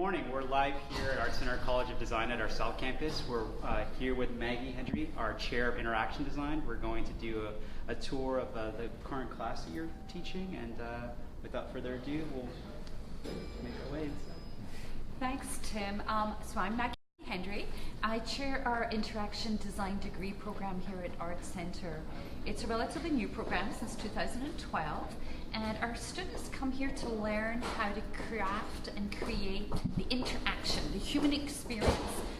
morning. We're live here at Art Center College of Design at our South Campus. We're here with Maggie Hendrie, our Chair of Interaction Design. We're going to do a tour of the current class that you're teaching, and without further ado, we'll make our way inside. Thanks, Tim. So I'm Maggie Hendrie. I chair our Interaction Design degree program here at Art Center. It's a relatively new program since 2012. And our students come here to learn how to craft and create the interaction, the human experience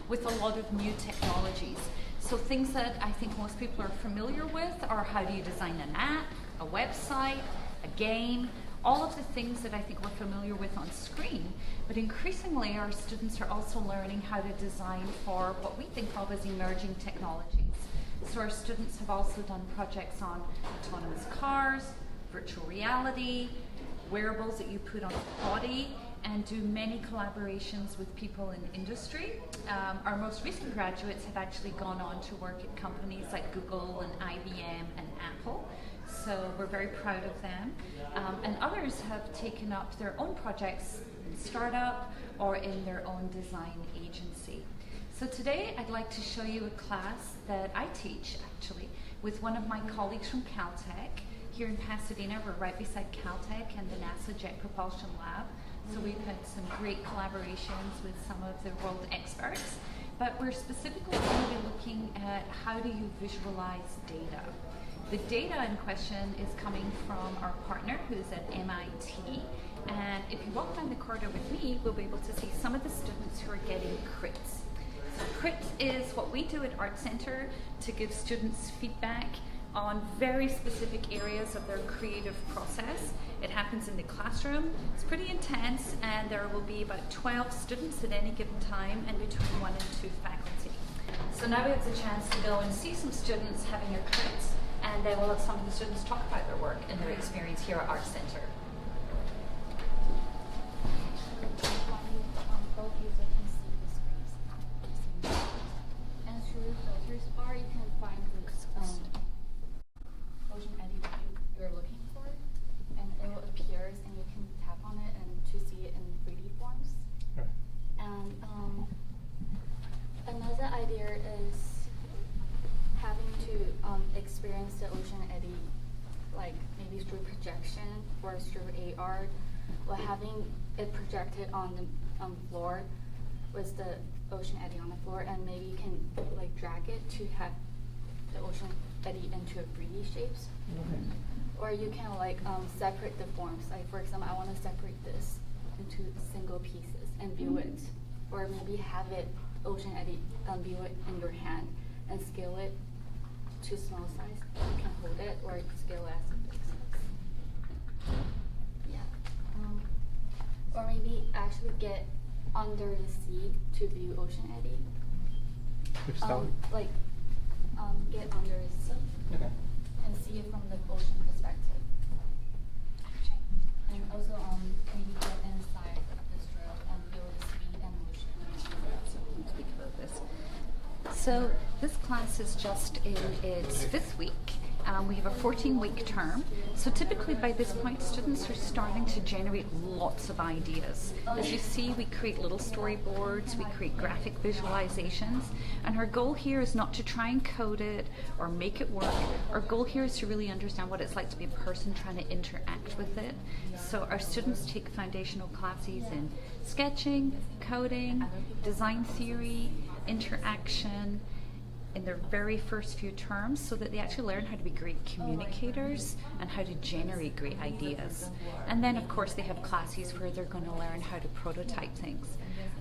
with a lot of new technologies. So things that I think most people are familiar with are how do you design an app, a website, a game, all of the things that I think we're familiar with on screen. But increasingly our students are also learning how to design for what we think of as emerging technologies. So our students have also done projects on autonomous cars, virtual reality, wearables that you put on your body, and do many collaborations with people in industry. Our most recent graduates have actually gone on to work at companies like Google and IBM and Apple, so we're very proud of them. And others have taken up their own projects in startup or in their own design agency. So today I'd like to show you a class that I teach actually with one of my colleagues from Caltech. Here in Pasadena, we're right beside Caltech and the NASA Jet Propulsion Lab. So we've had some great collaborations with some of the world experts. But we're specifically going to be looking at how do you visualize data. The data in question is coming from our partner who's at MIT. And if you walk down the corridor with me, we'll be able to see some of the students who are getting crits. So crit is what we do at Art Center to give students feedback on very specific areas of their creative process. It happens in the classroom. It's pretty intense, and there will be about 12 students at any given time and between 1 and 2 faculty. So now we have the chance to go and see some students having their crits, and then we'll have some of the students talk about their work and their experience here at Art Center. Both users can see the screens. And through the filters bar, you can find the Ocean Eddy that you're looking for, and it will appear, and you can tap on it and to see it in 3D forms. Right. And another idea is having to experience the Ocean Eddy, like maybe through projection or through AR, or having it projected on the floor with the Ocean Eddy on the floor, and maybe you can like drag it to have the Ocean Eddy into 3D shapes. Okay. Or you can like separate the forms. Like for example, I want to separate this into single pieces and view it. Or maybe have it Ocean Eddy view it in your hand and scale it to small size. You can hold it or scale it as a big size. Yeah. Or maybe actually get under the sea to view Ocean Eddy. Which style? Get under the sea. Okay. And see it from the ocean perspective. And also maybe get inside the stroke and feel the speed and motion. Speak about this. So this class is just in its 5th week. We have a 14-week term. So typically by this point, students are starting to generate lots of ideas. As you see, we create little storyboards, we create graphic visualizations, and our goal here is not to try and code it or make it work. Our goal here is to really understand what it's like to be a person trying to interact with it. So our students take foundational classes in sketching, coding, design theory, interaction, in their very first few terms, so that they actually learn how to be great communicators and how to generate great ideas. And then of course they have classes where they're going to learn how to prototype things.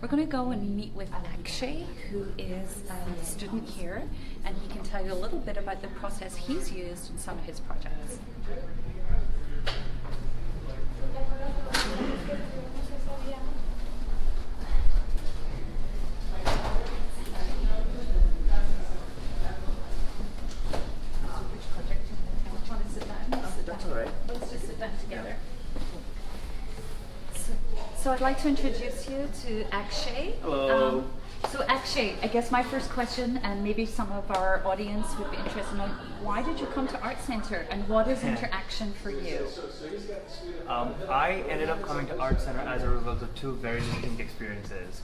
We're going to go and meet with Akshay, who is a student here, and he can tell you a little bit about the process he's used in some of his projects. That's all right. Let's just sit down together. So I'd like to introduce you to Akshay. Hello. So Akshay, I guess my first question, and maybe some of our audience would be interested in knowing, why did you come to Art Center and what is interaction for you? I ended up coming to Art Center as a result of two very distinct experiences.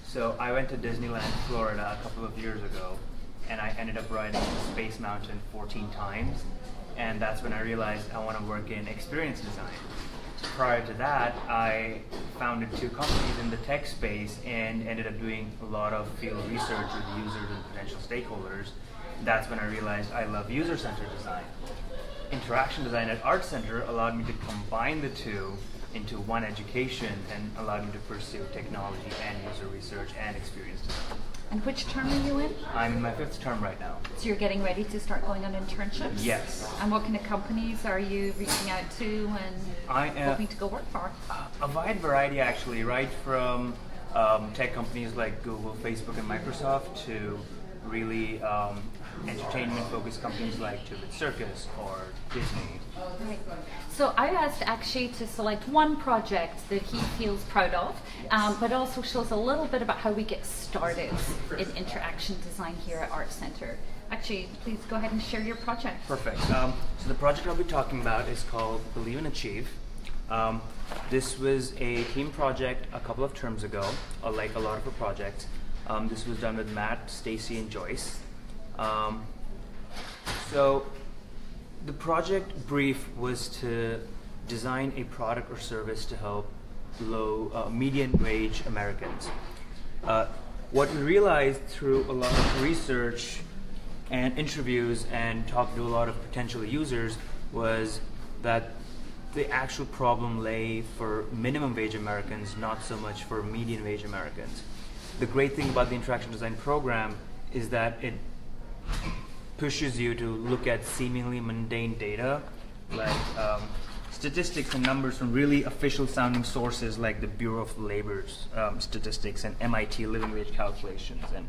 So I went to Disneyland, Florida a couple of years ago, and I ended up riding Space Mountain 14 times, and that's when I realized I want to work in experience design. Prior to that, I founded two companies in the tech space and ended up doing a lot of field research with users and potential stakeholders. That's when I realized I love user-centered design. Interaction design at Art Center allowed me to combine the two into one education and allowed me to pursue technology and user research and experience design. And which term are you in? I'm in my 5th term right now. So you're getting ready to start going on internships? Yes. And what kind of companies are you reaching out to and hoping to go work for? A wide variety, actually, right from tech companies like Google, Facebook, and Microsoft to really entertainment-focused companies like Tubit Circus or Disney. Right. So I asked Akshay to select one project that he feels proud of, but also shows a little bit about how we get started in interaction design here at Art Center. Akshay, please go ahead and share your project. Perfect. So the project I'll be talking about is called Believe and Achieve. This was a team project a couple of terms ago, like a lot of the projects. This was done with Matt, Stacy, and Joyce. So the project brief was to design a product or service to help median wage Americans. What we realized through a lot of research and interviews and talking to a lot of potential users was that the actual problem lay for minimum wage Americans, not so much for median wage Americans. The great thing about the interaction design program is that it pushes you to look at seemingly mundane data, like statistics and numbers from really official sounding sources like the Bureau of Labor's statistics and MIT living wage calculations and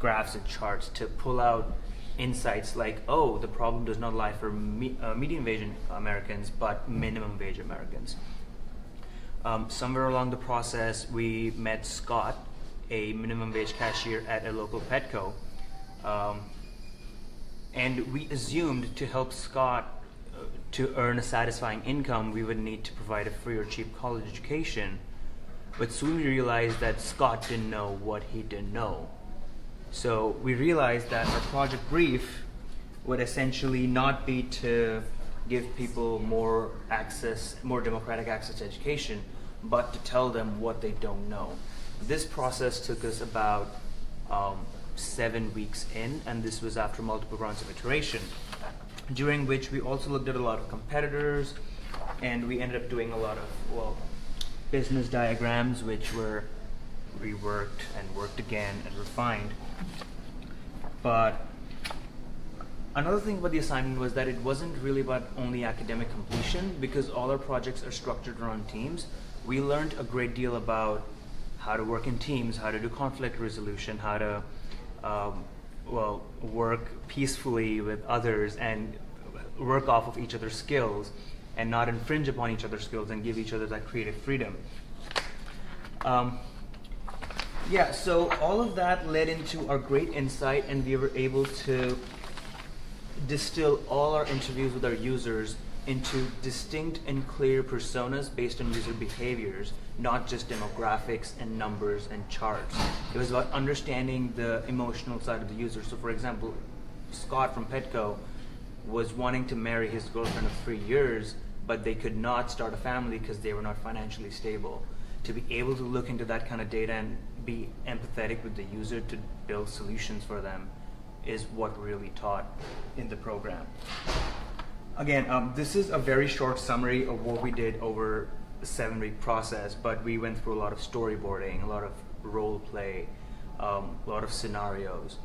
graphs and charts to pull out insights like, oh, the problem does not lie for median wage Americans, but minimum wage Americans. Somewhere along the process, we met Scott, a minimum wage cashier at a local Petco, and we assumed to help Scott to earn a satisfying income, we would need to provide a free or cheap college education. But soon we realized that Scott didn't know what he didn't know. So we realized that our project brief would essentially not be to give people more democratic access to education, but to tell them what they don't know. This process took us about 7 weeks in, and this was after multiple rounds of iteration, during which we also looked at a lot of competitors, and we ended up doing a lot of, business diagrams, which were reworked and worked again and refined. But another thing about the assignment was that it wasn't really about only academic completion, because all our projects are structured around teams. We learned a great deal about how to work in teams, how to do conflict resolution, how to work peacefully with others and work off of each other's skills and not infringe upon each other's skills and give each other that creative freedom. So all of that led into our great insight, and we were able to distill all our interviews with our users into distinct and clear personas based on user behaviors, not just demographics and numbers and charts. It was about understanding the emotional side of the user. So for example, Scott from Petco was wanting to marry his girlfriend of 3 years, but they could not start a family because they were not financially stable. To be able to look into that kind of data and be empathetic with the user to build solutions for them is what we're really taught in the program. Again, this is a very short summary of what we did over a 7-week process, but we went through a lot of storyboarding, a lot of role play, a lot of scenarios.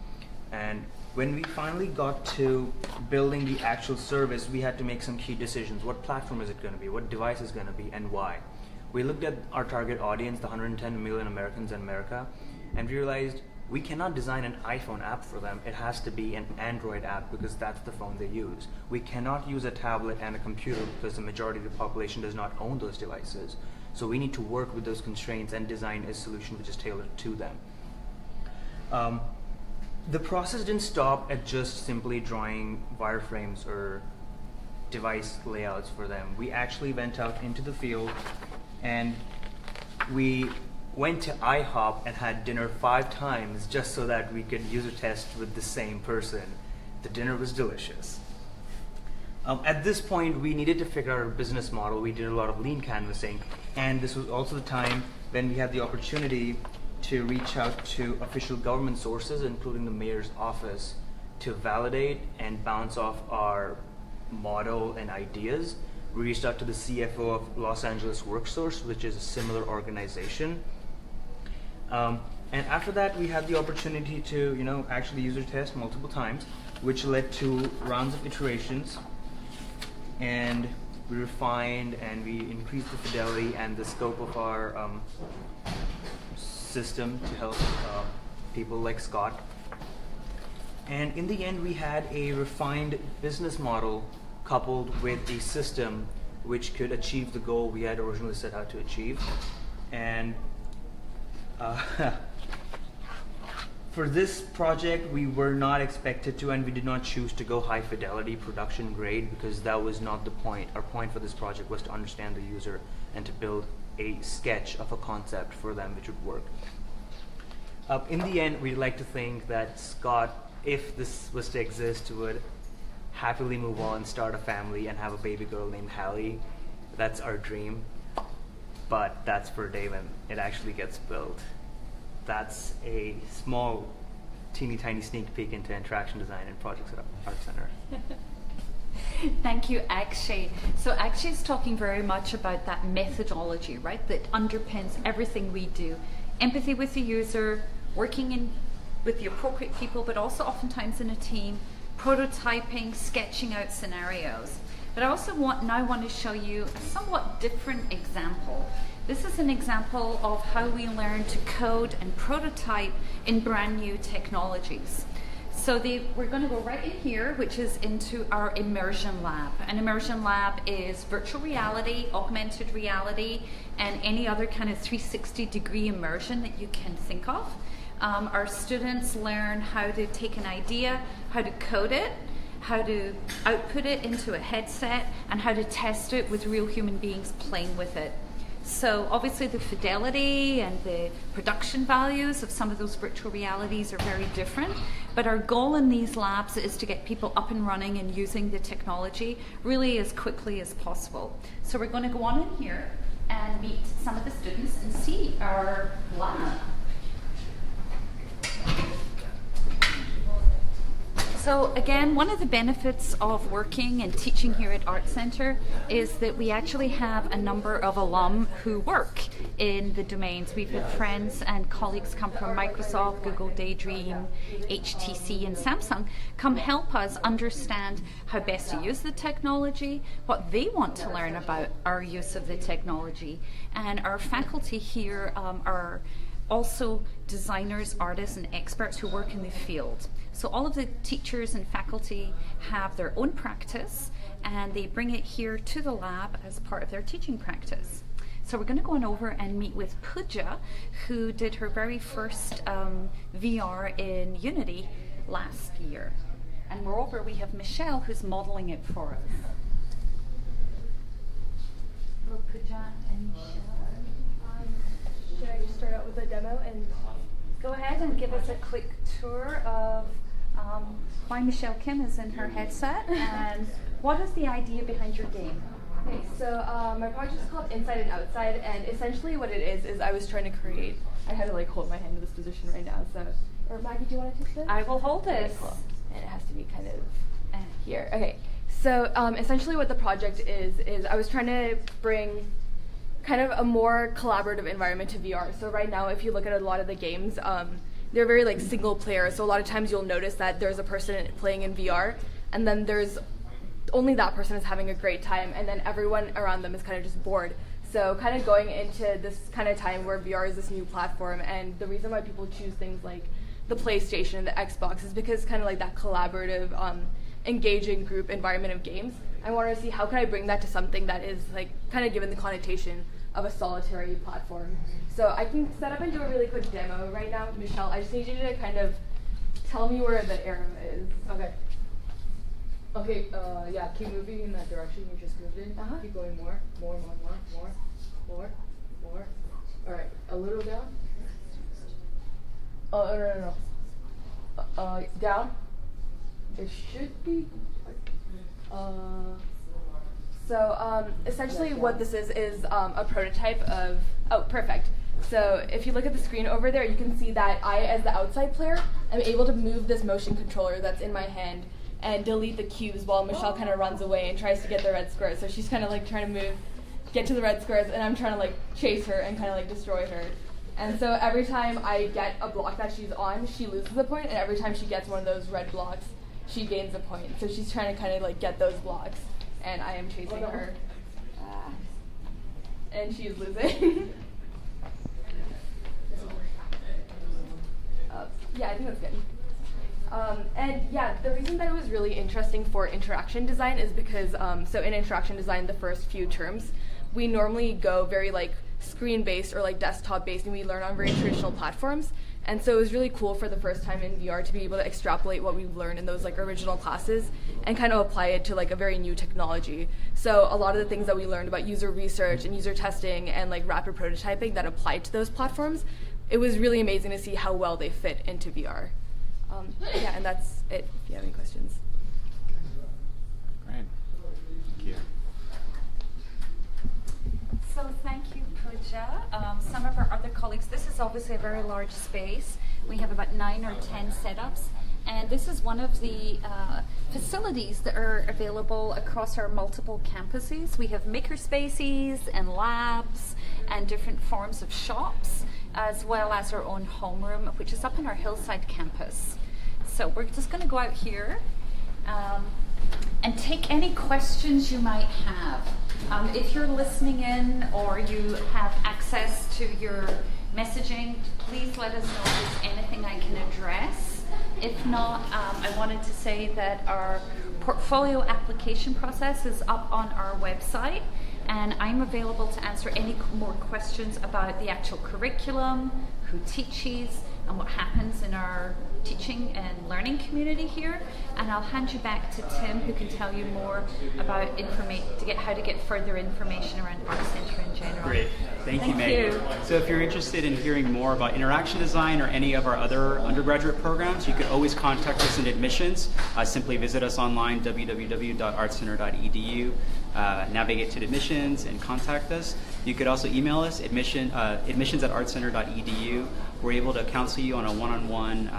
And when we finally got to building the actual service, we had to make some key decisions. What platform is it going to be? What device is going to be? And why? We looked at our target audience, the 110 million Americans in America, and we realized we cannot design an iPhone app for them. It has to be an Android app because that's the phone they use. We cannot use a tablet and a computer because the majority of the population does not own those devices. So we need to work with those constraints and design a solution which is tailored to them. The process didn't stop at just simply drawing wireframes or device layouts for them. We actually went out into the field and we went to IHOP and had dinner 5 times just so that we could user test with the same person. The dinner was delicious. At this point, we needed to figure out our business model. We did a lot of lean canvassing, and this was also the time when we had the opportunity to reach out to official government sources, including the mayor's office, to validate and bounce off our model and ideas. We reached out to the CFO of Los Angeles WorkSource, which is a similar organization. And after that, we had the opportunity to, actually user test multiple times, which led to rounds of iterations. And we refined and we increased the fidelity and the scope of our system to help people like Scott. And in the end, we had a refined business model coupled with a system which could achieve the goal we had originally set out to achieve. And for this project, we were not expected to, and we did not choose to go high fidelity production grade because that was not the point. Our point for this project was to understand the user and to build a sketch of a concept for them which would work. In the end, we'd like to think that Scott, if this was to exist, would happily move on, start a family, and have a baby girl named Hallie. That's our dream. But that's for a day when it actually gets built. That's a small, teeny tiny sneak peek into interaction design and projects at Art Center. Thank you, Akshay. So Akshay is talking very much about that methodology, right, that underpins everything we do. Empathy with the user, working with the appropriate people, but also oftentimes in a team, prototyping, sketching out scenarios. But I also now want to show you a somewhat different example. This is an example of how we learn to code and prototype in brand new technologies. So we're going to go right in here, which is into our Immersion Lab. An Immersion Lab is virtual reality, augmented reality, and any other kind of 360-degree immersion that you can think of. Our students learn how to take an idea, how to code it, how to output it into a headset, and how to test it with real human beings playing with it. So obviously the fidelity and the production values of some of those virtual realities are very different, but our goal in these labs is to get people up and running and using the technology really as quickly as possible. So we're going to go on in here and meet some of the students and see our lab. So again, one of the benefits of working and teaching here at Art Center is that we actually have a number of alum who work in the domains. We've had friends and colleagues come from Microsoft, Google Daydream, HTC, and Samsung come help us understand how best to use the technology, what they want to learn about our use of the technology. And our faculty here are also designers, artists, and experts who work in the field. So all of the teachers and faculty have their own practice, and they bring it here to the lab as part of their teaching practice. So we're going to go on over and meet with Pooja, who did her very first VR in Unity last year. And moreover, we have Michelle, who's modeling it for us. Hello, Pooja and Michelle. Should I just start out with a demo and Go ahead and give us a quick tour of why Michelle Kim is in her headset and what is the idea behind your game? Okay, so my project is called Inside and Outside, and essentially what it is I was trying to create, I had to like hold my hand in this position right now, so, or Maggie, do you want to take this? I will hold this. Okay, cool. And it has to be kind of here. Okay, so essentially what the project is I was trying to bring kind of a more collaborative environment to VR. So right now, if you look at a lot of the games, they're very like single player. So a lot of times you'll notice that there's a person playing in VR, and then there's only that person is having a great time, and then everyone around them is kind of just bored. So kind of going into this kind of time where VR is this new platform, and the reason why people choose things like the PlayStation and the Xbox is because kind of like that collaborative, engaging group environment of games. I wanted to see how can I bring that to something that is like kind of given the connotation of a solitary platform. So I can set up and do a really quick demo right now. Michelle, I just need you to kind of tell me where the arrow is. Okay. Okay, yeah, keep moving in that direction you just moved in. Keep going more. All right, a little down. Oh, no. Down. It should be. Essentially what this is a prototype of, oh, perfect. So if you look at the screen over there, you can see that I, as the outside player, am able to move this motion controller that's in my hand and delete the cubes while Michelle kind of runs away and tries to get the red squares. So she's kind of like trying to get to the red squares, and I'm trying to like chase her and kind of like destroy her. And so every time I get a block that she's on, she loses a point, and every time she gets one of those red blocks, she gains a point. So she's trying to kind of like get those blocks, and I am chasing her. And she's losing. Yeah, I think that's good. And yeah, the reason that it was really interesting for interaction design is because, so in interaction design, the first few terms, we normally go very like screen-based or like desktop-based, and we learn on very traditional platforms. And so it was really cool for the first time in VR to be able to extrapolate what we've learned in those like original classes and kind of apply it to like a very new technology. So a lot of the things that we learned about user research and user testing and like rapid prototyping that applied to those platforms, it was really amazing to see how well they fit into VR. Yeah, and that's it, if you have any questions. Great. Thank you. So thank you, Pooja. Some of our other colleagues, this is obviously a very large space. We have about 9 or 10 setups, and this is one of the facilities that are available across our multiple campuses. We have maker spaces and labs and different forms of shops, as well as our own homeroom, which is up in our Hillside campus. So we're just going to go out here and take any questions you might have. If you're listening in or you have access to your messaging, please let us know if there's anything I can address. If not, I wanted to say that our portfolio application process is up on our website, and I'm available to answer any more questions about the actual curriculum, who teaches, and what happens in our teaching and learning community here. And I'll hand you back to Tim, who can tell you more about how to get further information around Art Center in general. Great. Thank you, Maggie. you. So if you're interested in hearing more about interaction design or any of our other undergraduate programs, you can always contact us in admissions. Simply visit us online, www.artcenter.edu. Navigate to admissions and contact us. You could also email us, admissions@artcenter.edu. We're able to counsel you on a one-on-one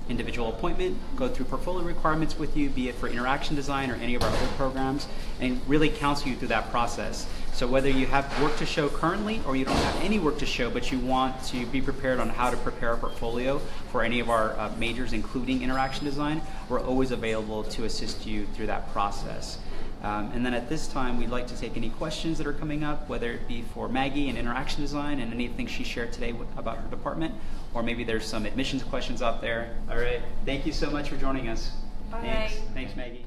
individual appointment, go through portfolio requirements with you, be it for interaction design or any of our other programs, and really counsel you through that process. So whether you have work to show currently or you don't have any work to show, but you want to be prepared on how to prepare a portfolio for any of our majors, including interaction design, we're always available to assist you through that process. And then at this time, we'd like to take any questions that are coming up, whether it be for Maggie and interaction design and anything she shared today about her department, or maybe there's some admissions questions out there. All right. Thank you so much for joining us. Bye. Thanks, Maggie.